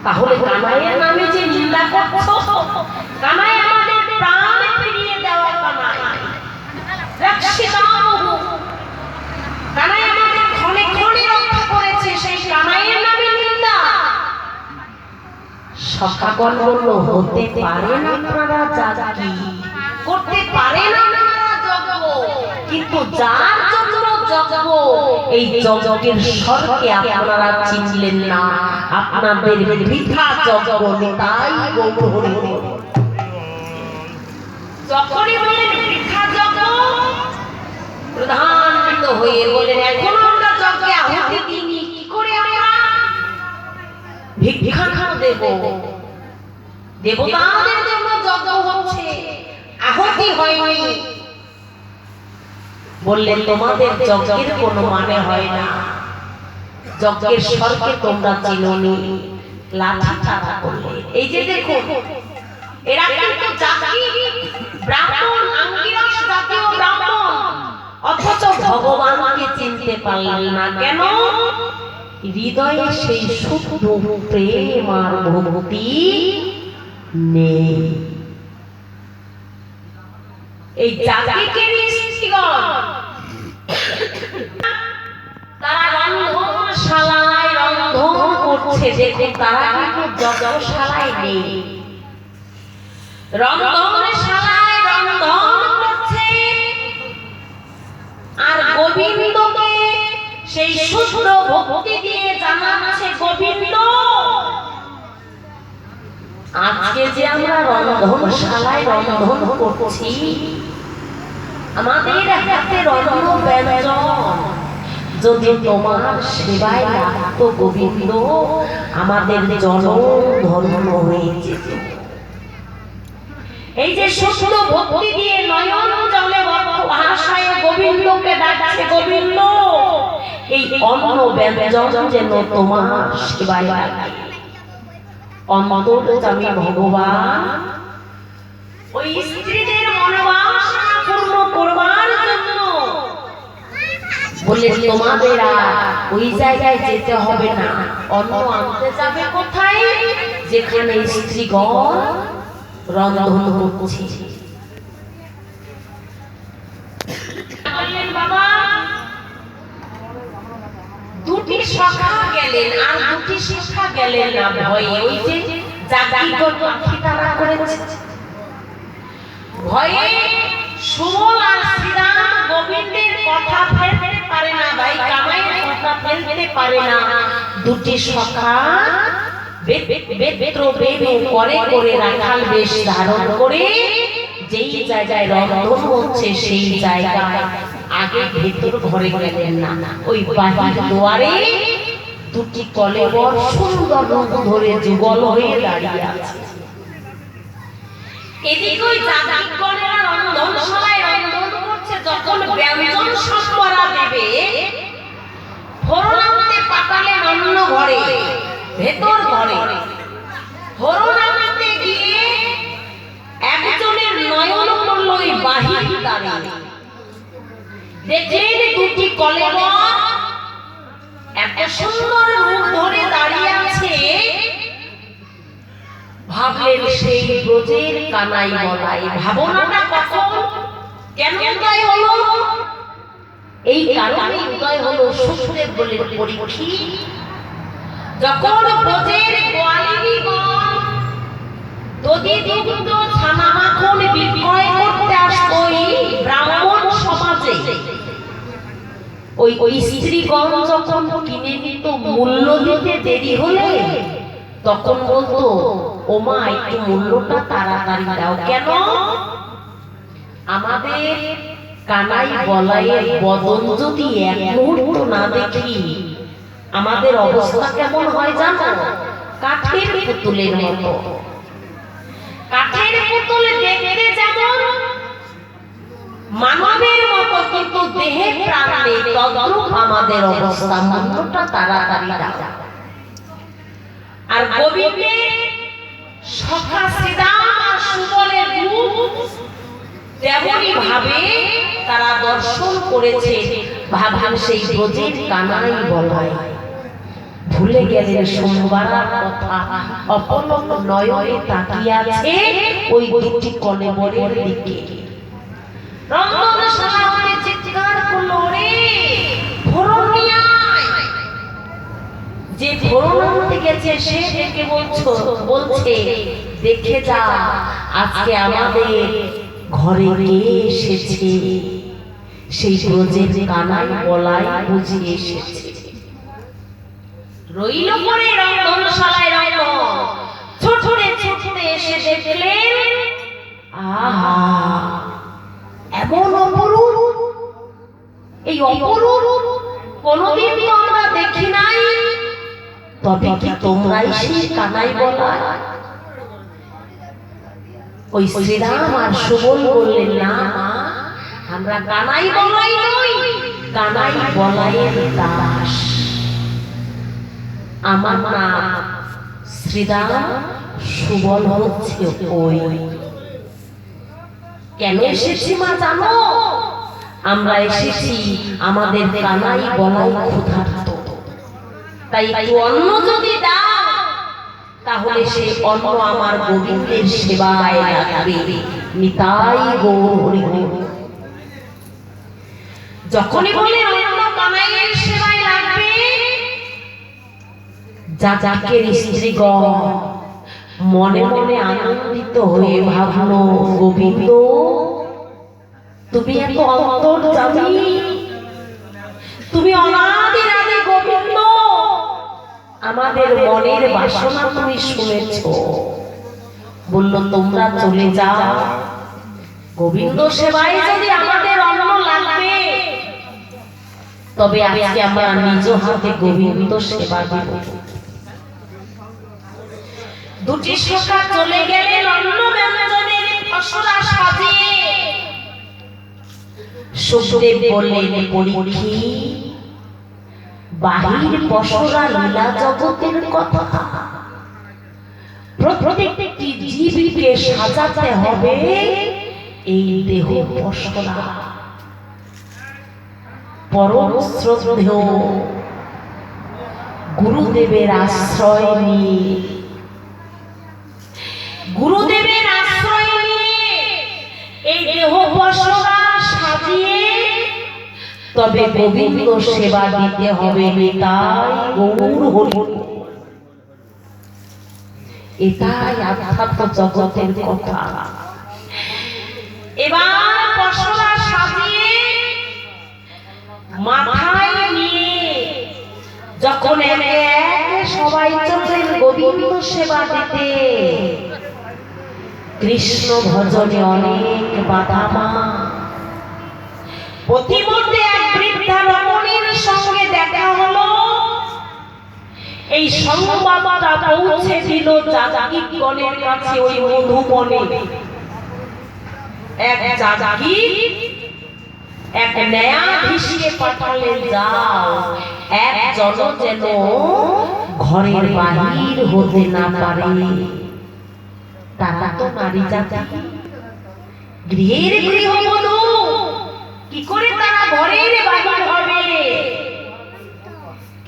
তাহলে কানাইয়ের নামে যে নিন্দা করছো, কানাই আমাদের প্রাণ ফিরিয়ে দেওয়া কানাই, রক্ষিতামহু কানাই আমাদের ক্ষণে ক্ষণে রক্ষা করেছে, সেই কানাইয়ের নামে নিন্দা। সখাগণ বলল, হতে পারে না আপনারা যাগী, করতে পারেন আপনারা যজ্ঞ, কিন্তু যার জন্য যজ্ঞ, এই যজ্ঞের স্বরকে আপনারা চিনলেন না, আপনাদের বৃথা যজ্ঞ। নিতাই গৌর হরি। যখনই বলেন বৃথা যজ্ঞ, প্রধানিত হয়ে বলেন, এখন আমরা যজ্ঞে আহুতি দিইনি, কি করে আমরা ভিক্ষা দেব? দেবতাদের জন্য যজ্ঞ হচ্ছে, আহুতি হয়নি। বললেন, তোমাদের যজ্ঞের কোনো মানে হয় না, যজ্ঞের স্বরকে তোমরা চিনোনি, লাঠি চারা করলে। এই যে দেখো, এরা কিন্তু জাতি ব্রাহ্মণ, আঙ্গিরস জাতীয় ব্রাহ্মণ, অথচ ভগবানকে চিনতে পারলেন না। কেন? হৃদয়ে সেই শুদ্ধ প্রেম আর ভক্তি নেই। এই জাতিকে স্ত্রীগণ তারা রন্ধনশালায় রন্ধন করছে, দেখুন তারা কিন্তু যজ্ঞশালায় নেই, রন্ধনশালায় রন্ধন করছে। আর গোবিন্দকে সেই শুদ্ধ ভক্তি দিয়ে জানাচ্ছে, গোবিন্দ আজকে যে আমরা রন্ধনশালায় রন্ধন করছি, আমাদের একটা রন্ধন ব্যঞ্জন যদি তোমার সেবায় লাগতো গোবিন্দ, আমাদের জনম ধন্য হয়েছে। এই যে শুদ্ধ ভক্তি দিয়ে নয়ন জলে ভাষায় গোবিন্দকে ডাকছে, গোবিন্দ এই অন্ন ব্যঞ্জন যেন তোমার সেবায় লাগে। অন্তর্যামী ভগবান ওই স্ত্রীদের মনোবাসনা পূর্ণ করবার জন্য বললেন, তোমাদের আর ওই জায়গায় যেতে হবে না। অন্ন আনতে যাবে কোথায়? যেখানে স্ত্রীগণ রন্ধন করছে। বললেন, বাবা দুটি সখা গেলেন, আর দুটি শিক্ষা গেলেন না ভয়ে। ওই যে জাগতিক পাখি তারা করেছে, ভয়ে সুবল আর শ্রীরাম গোবিন্দের কথা ফেলতে পারে না, ভাই কামাইয়ের কথা ফেলতে পারে না। দুটি সখা বেত্র বেনু করে করে রাখাল বেশ ধারণ করে যেই জায়গায় রন্ধন হচ্ছে সেই জায়গায় আগে ভেতর ঘরে গেলেন না, ওই বাহির দুয়ারে দুটি কলেবর সুন্দর রূপ ধরে যুগল হয়ে দাঁড়িয়ে আছে। এদিকে ওই জাগতিকগণেরা রন্ধনশালায় রন্ধন করছে, যখন ব্যঞ্জন সম্পরা দেবে ফোড়নাতে পাঠালেন অন্য ঘরে, ভেতর ঘরে। ফোড়নাতে গিয়ে একজনের নয়ন পড়ল ওই বাহির দ্বারে, দেখলেন দুটি কলেবর এত সুন্দর রূপ ধরে দাঁড়িয়ে আছে। ভাবলেন সেই ব্রজের কানাই বলাই। ভাবনাটা কখন কেন উদয় হলো? এই কারণে উদয় হলো, সুখদেব বলেন, পরীক্ষিত যখন ব্রজের গোয়ালিনীগণ দধি দুগ্ধ ছানা মাখন বিক্রয় করতে আসতো ব্রাহ্মণ সমাজে, ওই স্ত্রীগণ যখন কিনে নিত, মূল্য দিতে দেরি হলে তখন বলতো, ও মা একটু মূল্যটা তাড়াতাড়ি দাও। কেন? আমাদের কানাই বলাইয়ের বদন যদি এক মুহূর্ত না দেখি, আমাদের অবস্থা কেমন হয় জানো? কাঠের পুতুলের মতো। কাঠের পুতুল দেখতে যেমন মানবের মতো, কিন্তু দেহে প্রাণ নেই, তদ্রূপ আমাদের অবস্থা। মূল্যটা তাড়াতাড়ি দাও। আর গোবিন্দের সখা শ্রীরাম আর সুবলের রূপ তেমনি ভাবে তারা দর্শন করেছে। ভাবলেন সেই ব্রজের কানাই বলাই। ভুলে গেলেন সোমবার কথা। অপলক নয়নে তাকিয়ে আছে ওই দুটি কলেবরের দিকে। রন্ধনশালা হতে চিৎকার করলো, রে ফোড়ন নিয়ে আয়। যে ফোড়ন আনতে গেছে সে ডেকে বলছে, দেখে যা আজকে আমাদের ঘরে কে এসেছে। সেই ব্রজের কানাই বলাই বুঝে এসেছে। রইল পরে রন্ধনশালায় রন্ধন, ছোটরে ছোটরে এসে দেখলেন, আহা এমন অপরূপ, এই অপরূপ কোনদিন তো আমরা দেখি নাই। তবে কি তোমরাই সেই কানাই বলা? ওই শ্রীরাম আর সুবল বললেন, না মা, আমরা কানাই বলাই নই, কানাই বলাইয়ের দাস। আমার নাম শ্রীরাম, সুবল হচ্ছে ওই। কেন এসেছি মা জানো? আমরা এসেছি আমাদের কানাই বলাই ক্ষুধার্ত, তাই একটু অন্ন যদি দাও তাহলে সে অন্ন আমার গোবিন্দের সেবায় লাগবে। নিতাই গৌর হরি হরি। যখনই বললেন অন্ন কানাইয়ের সেবায় লাগবে, যাজাকের স্ত্রীগণ মনে মনে আনন্দিত হয়ে ভাবলো, গোবিন্দ তুমি এত অন্তর্যামী, তুমি অনাদি আদি গোবিন্দ, আমাদের মনের বাসনা তুমি শুনেছো। বলল তোমরা চলে যাও, গোবিন্দ সেবায় যদি আমাদের অন্ন লাগবে তবে আজকে আমরা নিজ হাতে গোবিন্দ সেবা দেব। দুটি সখা চলে গেলেন অন্ন ব্যঞ্জনের পসরা সাজিয়ে। সুখদেব বললেন, পরীক্ষিত বাহির পসরা লীলা জগতের কথা, প্রত্যেকটি জীবকে সাজাতে হবে এই দেহ পসরা। পরম শ্রদ্ধেয় গুরুদেবের আশ্রয় নিয়ে, গুরুদেবের আশ্রয় নিয়ে এই দেহ পসরা সাজিয়ে তবে গোবিন্দ সেবা দিতে হবে। নিতাই গৌর হরি। এটাই আধ্যাত্ম জগতের কথা। এবার পসরা সাজিয়ে মাথায় নিয়ে যখন একে একে সবাই চললেন গোবিন্দ সেবা দিতে, কৃষ্ণ ভজনে অনেক বাধা মা। প্রতিমধ্যে এক বৃদ্ধা রমণীর সঙ্গে দেখা হলো। এই সংবাদটা পৌঁছে দিল যাজকগণের কাছে। ওই মধুবনে এক যাজক এক ন্যায়াধীশকে পাঠালেন, যাও একজন যেন ঘরের বাহির হতে না পারে। তারা তো নারী জাতি, গৃহের গৃহবধূ, কি করে তারা ঘরের বাহির হবে?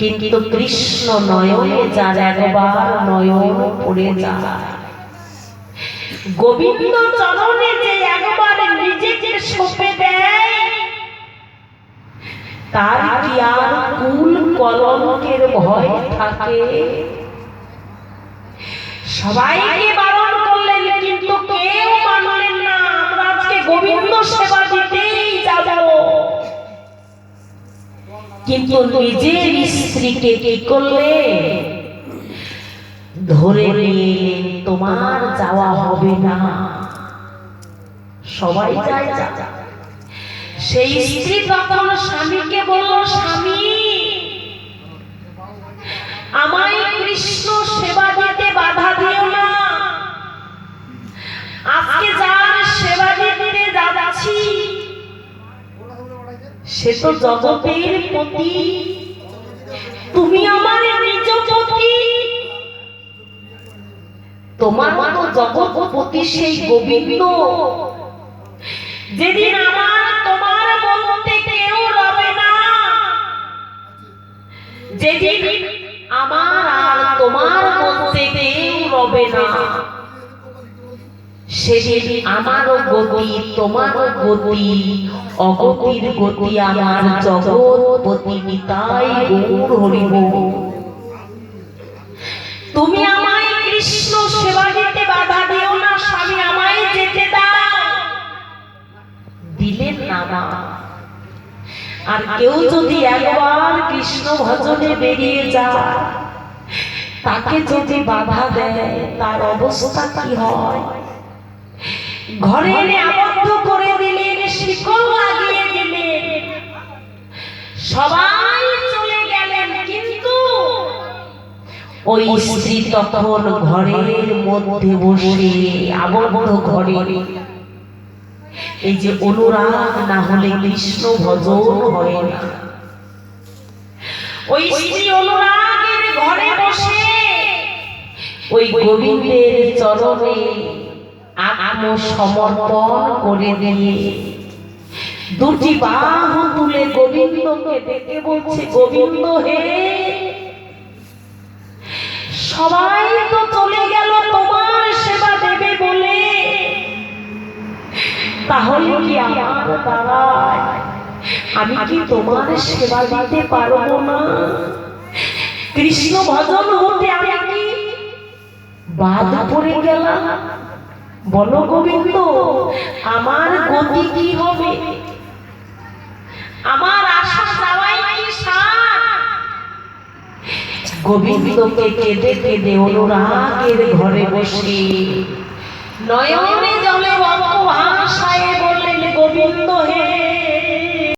কিন্তু কৃষ্ণ নয়নে যার একবার নয়ন পড়ে যায়, গোবিন্দ চরণে যে একবার নিজেকে সঁপে দেয়, তার কি আর কুল কলঙ্কের ভয় থাকে? সবাইকে বারণ করলেন কিন্তু কেউ মানলেন না। আমরা আজকে গোবিন্দ সেবা দিতেই যাব। কিন্তু নিজের স্ত্রীকে কি করলে? ধরে নিয়ে তোমার যাওয়া হবে না, সবাই যায়। সেই স্ত্রী তখন স্বামীকে বলল, স্বামী আমায় কৃষ্ণ সেবা দিতে বাধা দিও না। আজকে যার সেবা দিতে যাচ্ছি সে তো জগতের পতি, তুমি আমার নিজ পতি। তোমার মতো জগৎপতি সেই গোবিন্দ যেদিন আমার তোমার বলতে কেউ রবে না, যেদিন আমার আর তোমার মধ্যে কেউ রবে না। সেদিন আমারও গতি তোমারও গতি, অগতির গতি আমার জগৎপতি নিতাই গৌর হরি বল। তুমি আমায় কৃষ্ণ সেবা দিতে বাধা দিও না, স্বামী আমায় যেতে দাও। দিলেন না মা। আর কেউ যদি একবার কৃষ্ণ ভজনে বেরিয়ে যায়, তাকে যদি বাধা দেয়, তার অবস্থা কি হয়? ঘরে এনে আবদ্ধ করে দিলেন, শিকল লাগিয়ে দিলেন, সবাই চলে গেলেন, কিন্তু ওই স্ত্রী তখন ঘরের মধ্যে বসে, আবদ্ধ ঘরে। এই যে অনুরাগ না হলে কৃষ্ণ ভজন হয় না। ওই স্ত্রী অনুরাগের ঘরে বসে ওই গোবিন্দের চরণে আত্মসমর্পণ করে দিয়ে দুটি বাহু তুলে গোবিন্দকে ডেকে বলছে, গোবিন্দ হে, সবাই তো চলে গেল তোমার সেবা দেবে বলে, তাহলে কি আমার দ্বারায় আমি কি তোমার সেবা দিতে পারবো না? কৃষ্ণ ভজন হতে আমি কি বাদ পড়ে গেলাম? বলো গোবিন্দ, আমার গতি কি হবে? আমার আশা যাওয়াই কি সার? গোবিন্দকে কেঁদে কেঁদে অনুরাগের ঘরে বসে নয়নে জলে ভাষায় বললেন, গোবিন্দ হে,